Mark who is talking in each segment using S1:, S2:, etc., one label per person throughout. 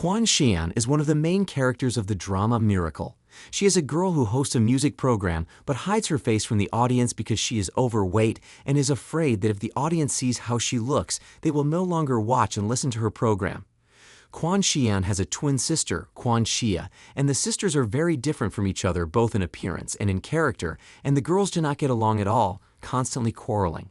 S1: Kwon Xian is one of the main characters of the drama Miracle. She is a girl who hosts a music program but hides her face from the audience because she is overweight and is afraid that if the audience sees how she looks, they will no longer watch and listen to her program. Kwon Xian has a twin sister, Kwon Xia, and the sisters are very different from each other both in appearance and in character, and the girls do not get along at all, constantly quarreling.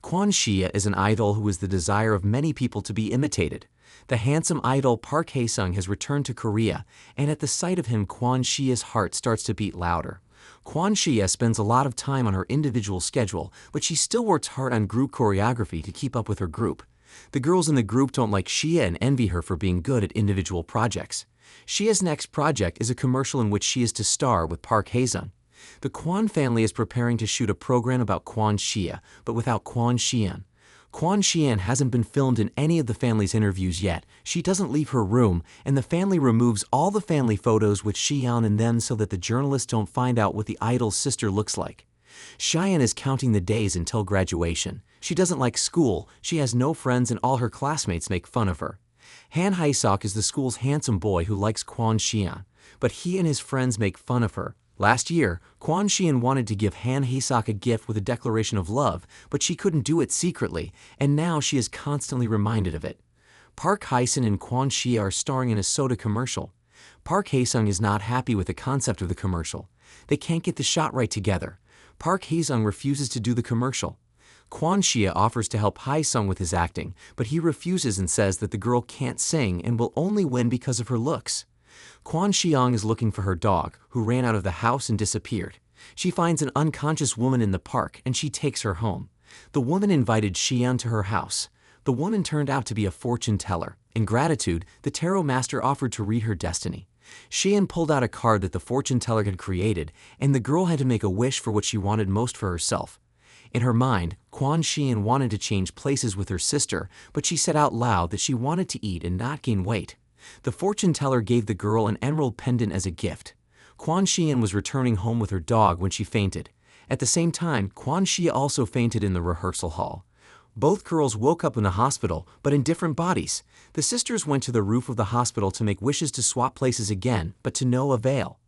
S1: Kwon Xia is an idol who is the desire of many people to be imitated. The handsome idol Park Hae-sung has returned to Korea, and at the sight of him Kwon Xia's heart starts to beat louder. Kwon Xia spends a lot of time on her individual schedule, but she still works hard on group choreography to keep up with her group. The girls in the group don't like Xia and envy her for being good at individual projects. Xia's next project is a commercial in which she is to star with Park Hae-sung. The Kwon family is preparing to shoot a program about Kwon Xia, but without Kwon Xian. Kwon Xian hasn't been filmed in any of the family's interviews yet. She doesn't leave her room, and the family removes all the family photos with Xian in them so that the journalists don't find out what the idol's sister looks like. Xian is counting the days until graduation. She doesn't like school, she has no friends, and all her classmates make fun of her. Han Hae-sok is the school's handsome boy who likes Kwon Xian, but he and his friends make fun of her. Last year, Kwon Xian wanted to give Han Hae-sok a gift with a declaration of love, but she couldn't do it secretly, and now she is constantly reminded of it. Park Hae-sung and Kwon Xia are starring in a soda commercial. Park Hae-sung is not happy with the concept of the commercial. They can't get the shot right together. Park Hae-sung refuses to do the commercial. Kwon Xia offers to help Hae-sung with his acting, but he refuses and says that the girl can't sing and will only win because of her looks. Kwon Xiang is looking for her dog, who ran out of the house and disappeared. She finds an unconscious woman in the park and she takes her home. The woman invited Xian to her house. The woman turned out to be a fortune teller. In gratitude, the tarot master offered to read her destiny. Xian pulled out a card that the fortune teller had created, and the girl had to make a wish for what she wanted most for herself. In her mind, Kwon Xian wanted to change places with her sister, but she said out loud that she wanted to eat and not gain weight. The fortune teller gave the girl an emerald pendant as a gift. Kwon Xian was returning home with her dog when she fainted. At the same time, Kwon Xia also fainted in the rehearsal hall. Both girls woke up in the hospital, but in different bodies. The sisters went to the roof of the hospital to make wishes to swap places again, but to no avail.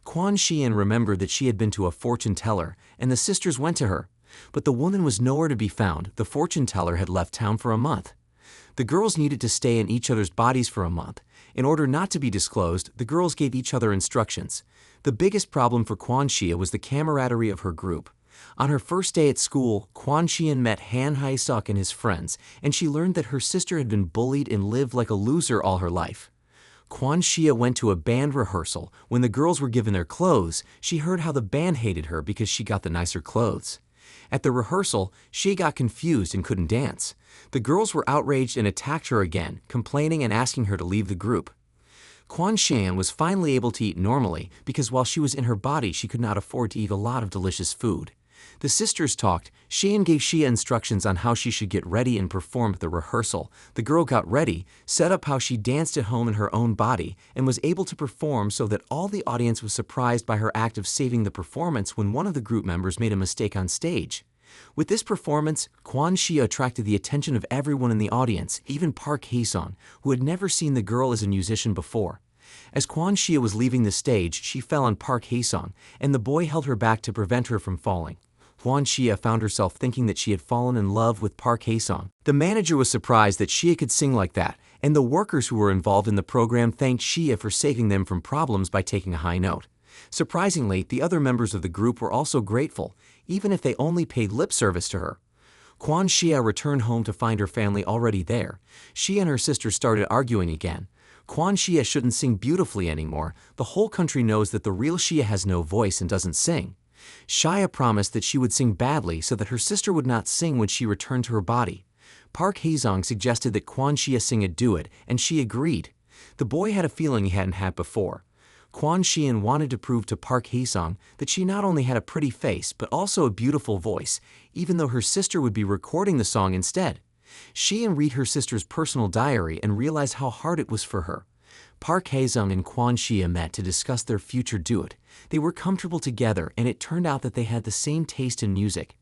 S1: Kwon Xian remembered that she had been to a fortune teller, and the sisters went to her. But the woman was nowhere to be found. The fortune teller had left town for a month. The girls needed to stay in each other's bodies for a month. In order not to be disclosed, the girls gave each other instructions. The biggest problem for Kwon Xia was the camaraderie of her group. On her first day at school, Kwon Xian met Han Hae-sok and his friends, and she learned that her sister had been bullied and lived like a loser all her life. Kwon Xia went to a band rehearsal. When the girls were given their clothes, she heard how the band hated her because she got the nicer clothes. At the rehearsal, she got confused and couldn't dance. The girls were outraged and attacked her again, complaining and asking her to leave the group. Kwon Xian was finally able to eat normally because while she was in her body, she could not afford to eat a lot of delicious food. The sisters talked. Xian gave Xia instructions on how she should get ready and perform at the rehearsal. The girl got ready, set up how she danced at home in her own body, and was able to perform so that all the audience was surprised by her act of saving the performance when one of the group members made a mistake on stage. With this performance, Kwon Xia attracted the attention of everyone in the audience, even Park Hae-sung, who had never seen the girl as a musician before. As Kwon Xia was leaving the stage, she fell on Park Hae-sung, and the boy held her back to prevent her from falling. Kwon Xia found herself thinking that she had fallen in love with Park Hae-sung. The manager was surprised that Xia could sing like that, and the workers who were involved in the program thanked Xia for saving them from problems by taking a high note. Surprisingly, the other members of the group were also grateful, even if they only paid lip service to her. Kwon Xia returned home to find her family already there. She and her sister started arguing again. Kwon Xia shouldn't sing beautifully anymore. The whole country knows that the real Xia has no voice and doesn't sing. Xia promised that she would sing badly so that her sister would not sing when she returned to her body. Park Hae-sung suggested that Kwon Xia sing a duet, and she agreed. The boy had a feeling he hadn't had before. Kwon Xian wanted to prove to Park Hae-sung that she not only had a pretty face but also a beautiful voice, even though her sister would be recording the song instead. Xian read her sister's personal diary and realized how hard it was for her. Park Hae-sung and Kwon Xia met to discuss their future duet. They were comfortable together, and it turned out that they had the same taste in music.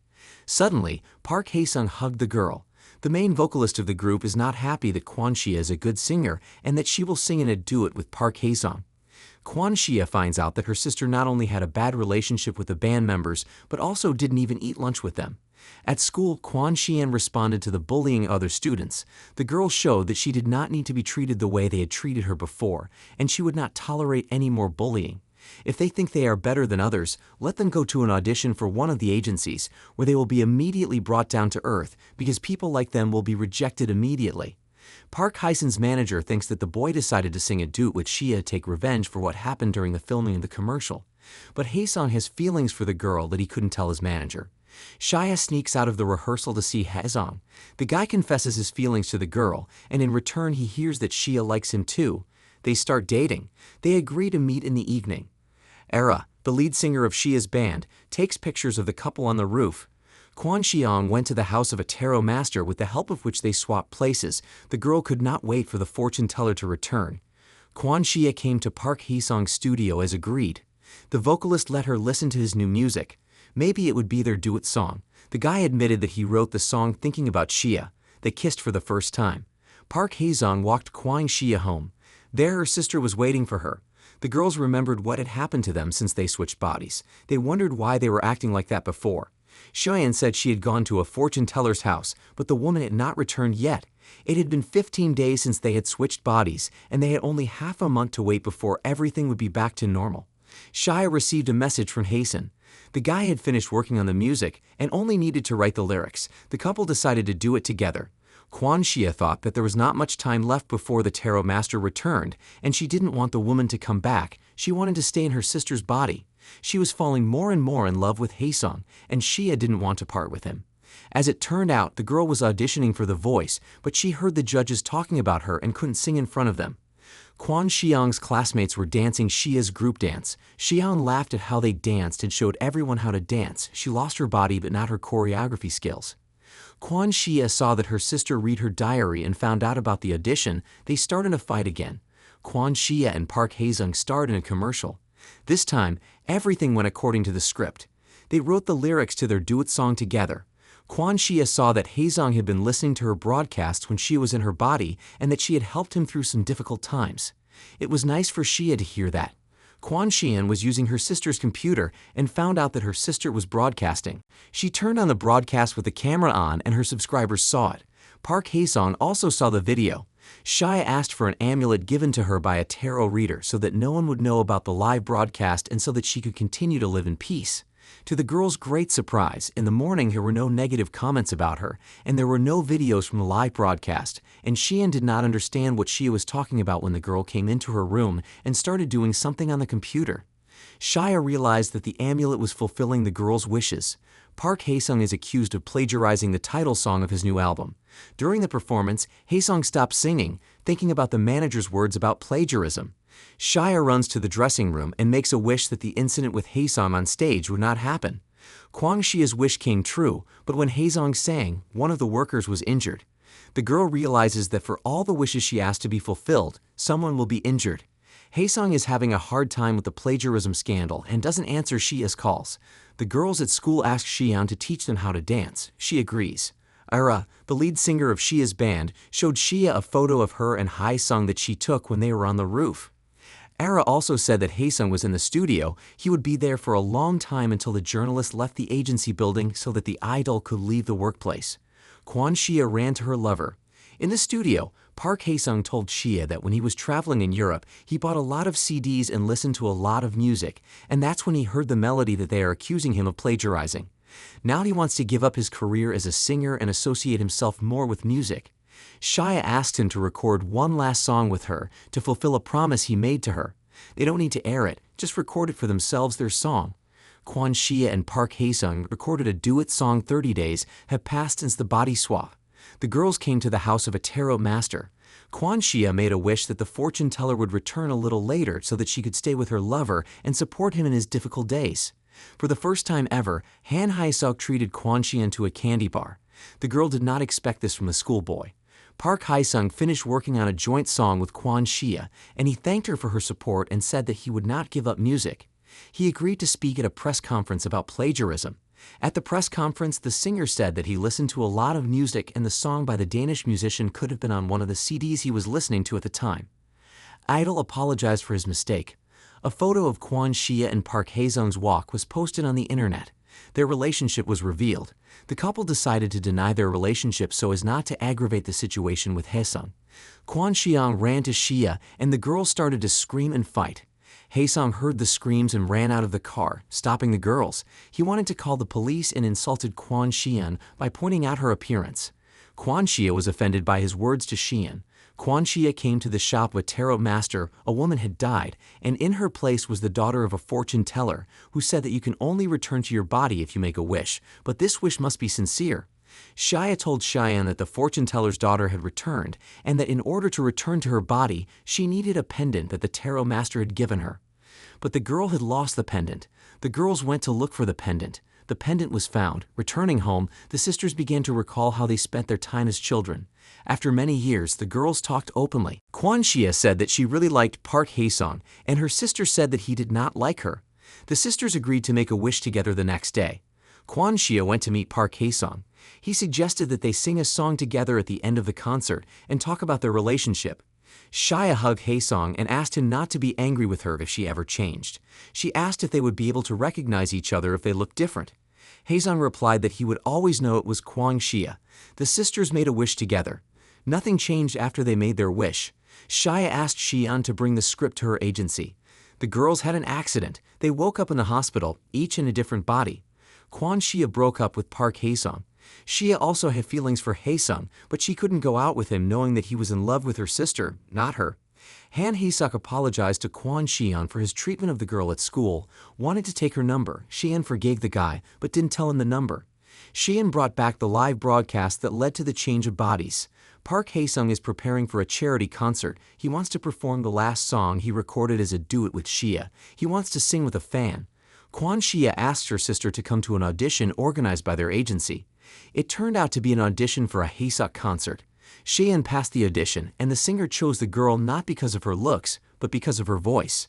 S1: Suddenly, Park Hae-sung hugged the girl. The main vocalist of the group is not happy that Kwon Shia is a good singer and that she will sing in a duet with Park Hae-sung. Kwon Shia finds out that her sister not only had a bad relationship with the band members, but also didn't even eat lunch with them. At school, Kwon Shian responded to the bullying of other students. The girl showed that she did not need to be treated the way they had treated her before, and she would not tolerate any more bullying. If they think they are better than others, let them go to an audition for one of the agencies, where they will be immediately brought down to earth, because people like them will be rejected immediately. Park Hae-sun's manager thinks that the boy decided to sing a duet with Shia to take revenge for what happened during the filming of the commercial. But Hae-sung has feelings for the girl that he couldn't tell his manager. Shia sneaks out of the rehearsal to see Hae-sung. The guy confesses his feelings to the girl, and in return he hears that Shia likes him too. They start dating. They agree to meet in the evening. Era, the lead singer of Shia's band, takes pictures of the couple on the roof. Kwon Shiang went to the house of a tarot master with the help of which they swapped places. The girl could not wait for the fortune teller to return. Kwon Shia came to Park Hae-sung's studio as agreed. The vocalist let her listen to his new music. Maybe it would be their duet song. The guy admitted that he wrote the song thinking about Shia. They kissed for the first time. Park Hae-sung walked Kwon Shia home. There her sister was waiting for her. The girls remembered what had happened to them since they switched bodies. They wondered why they were acting like that before. Shoyan said she had gone to a fortune teller's house, but the woman had not returned yet. It had been 15 days since they had switched bodies, and they had only half a month to wait before everything would be back to normal. Shia received a message from Hae-sun. The guy had finished working on the music and only needed to write the lyrics. The couple decided to do it together. Kwon Shia thought that there was not much time left before the tarot master returned, and she didn't want the woman to come back. She wanted to stay in her sister's body. She was falling more and more in love with Hae-sung, and Shia didn't want to part with him. As it turned out, the girl was auditioning for The Voice, but she heard the judges talking about her and couldn't sing in front of them. Kwon Shiang's classmates were dancing Shia's group dance. Shiang laughed at how they danced and showed everyone how to dance. She lost her body but not her choreography skills. Kwon Shia saw that her sister read her diary and found out about the audition. They started a fight again. Kwon Shia and Park Hae-sung starred in a commercial. This time, everything went according to the script. They wrote the lyrics to their duet song together. Kwon Shia saw that Hae-sung had been listening to her broadcasts when she was in her body and that she had helped him through some difficult times. It was nice for Shia to hear that. Kwon Shian was using her sister's computer and found out that her sister was broadcasting. She turned on the broadcast with the camera on and her subscribers saw it. Park Hae-sung also saw the video. Shia asked for an amulet given to her by a tarot reader so that no one would know about the live broadcast and so that she could continue to live in peace. To the girl's great surprise, in the morning there were no negative comments about her, and there were no videos from the live broadcast, and Shian did not understand what Shia was talking about when the girl came into her room and started doing something on the computer. Shia realized that the amulet was fulfilling the girl's wishes. Park Hae-sung is accused of plagiarizing the title song of his new album. During the performance, Hae-sung stopped singing, thinking about the manager's words about plagiarism. Shia runs to the dressing room and makes a wish that the incident with Hae-sung on stage would not happen. Kwon Shia's wish came true, but when Hae-sung sang, one of the workers was injured. The girl realizes that for all the wishes she asked to be fulfilled, someone will be injured. Hae-sung is having a hard time with the plagiarism scandal and doesn't answer Shia's calls. The girls at school ask Shian to teach them how to dance. She agrees. Era, the lead singer of Shia's band, showed Shia a photo of her and Hae-sung that she took when they were on the roof. Era also said that Hae-sung was in the studio. He would be there for a long time until the journalist left the agency building so that the idol could leave the workplace. Kwon Shia ran to her lover. In the studio, Park Hae-sung told Shia that when he was traveling in Europe, he bought a lot of CDs and listened to a lot of music, and that's when he heard the melody that they are accusing him of plagiarizing. Now he wants to give up his career as a singer and associate himself more with music. Shia asked him to record one last song with her to fulfill a promise he made to her. They don't need to air it, just record it for themselves, their song. Kwon Shia and Park Hae-sung recorded a duet song. 30 days have passed since the body swap. The girls came to the house of a tarot master. Kwon Shia made a wish that the fortune teller would return a little later so that she could stay with her lover and support him in his difficult days. For the first time ever, Han Hae-suk treated Kwon Shia to a candy bar. The girl did not expect this from the schoolboy. Park Hae-sung finished working on a joint song with Kwon Shia, and he thanked her for her support and said that he would not give up music. He agreed to speak at a press conference about plagiarism. At the press conference, the singer said that he listened to a lot of music and the song by the Danish musician could have been on one of the CDs he was listening to at the time. Idol apologized for his mistake. A photo of Kwon Shia and Park Hae-sung's walk was posted on the internet. Their relationship was revealed. The couple decided to deny their relationship so as not to aggravate the situation with Hae-sung. Kwon Shiang ran to Shia and the girls started to scream and fight. Hae-sung heard the screams and ran out of the car, stopping the girls. He wanted to call the police and insulted Kwon Shian by pointing out her appearance. Kwon Shia was offended by his words to Shian. Kwon Shia came to the shop with Tarot Master. A woman had died, and in her place was the daughter of a fortune teller, who said that you can only return to your body if you make a wish, but this wish must be sincere. Shia told Cheyenne that the fortune teller's daughter had returned, and that in order to return to her body, she needed a pendant that the Tarot Master had given her. But the girl had lost the pendant. The girls went to look for the pendant. The pendant was found. Returning home, the sisters began to recall how they spent their time as children. After many years, the girls talked openly. Kwon Shia said that she really liked Park Hae-sung, and her sister said that he did not like her. The sisters agreed to make a wish together the next day. Kwon Shia went to meet Park Hae-sung. He suggested that they sing a song together at the end of the concert and talk about their relationship. Shia hugged Hae-sung and asked him not to be angry with her if she ever changed. She asked if they would be able to recognize each other if they looked different. Hae-sung replied that he would always know it was Kwon Shia. The sisters made a wish together. Nothing changed after they made their wish. Shia asked Shian to bring the script to her agency. The girls had an accident. They woke up in the hospital, each in a different body. Kwon Shia broke up with Park Hae-sung. Shia also had feelings for Hae-sung, but she couldn't go out with him knowing that he was in love with her sister, not her. Han Hae-suk apologized to Kwon Shian for his treatment of the girl at school, wanted to take her number. Shian forgave the guy, but didn't tell him the number. Shian brought back the live broadcast that led to the change of bodies. Park Hae-sung is preparing for a charity concert. He wants to perform the last song he recorded as a duet with Shia. He wants to sing with a fan. Kwon Shia asked her sister to come to an audition organized by their agency. It turned out to be an audition for a Hae-suk concert. Shian passed the audition, and the singer chose the girl not because of her looks, but because of her voice.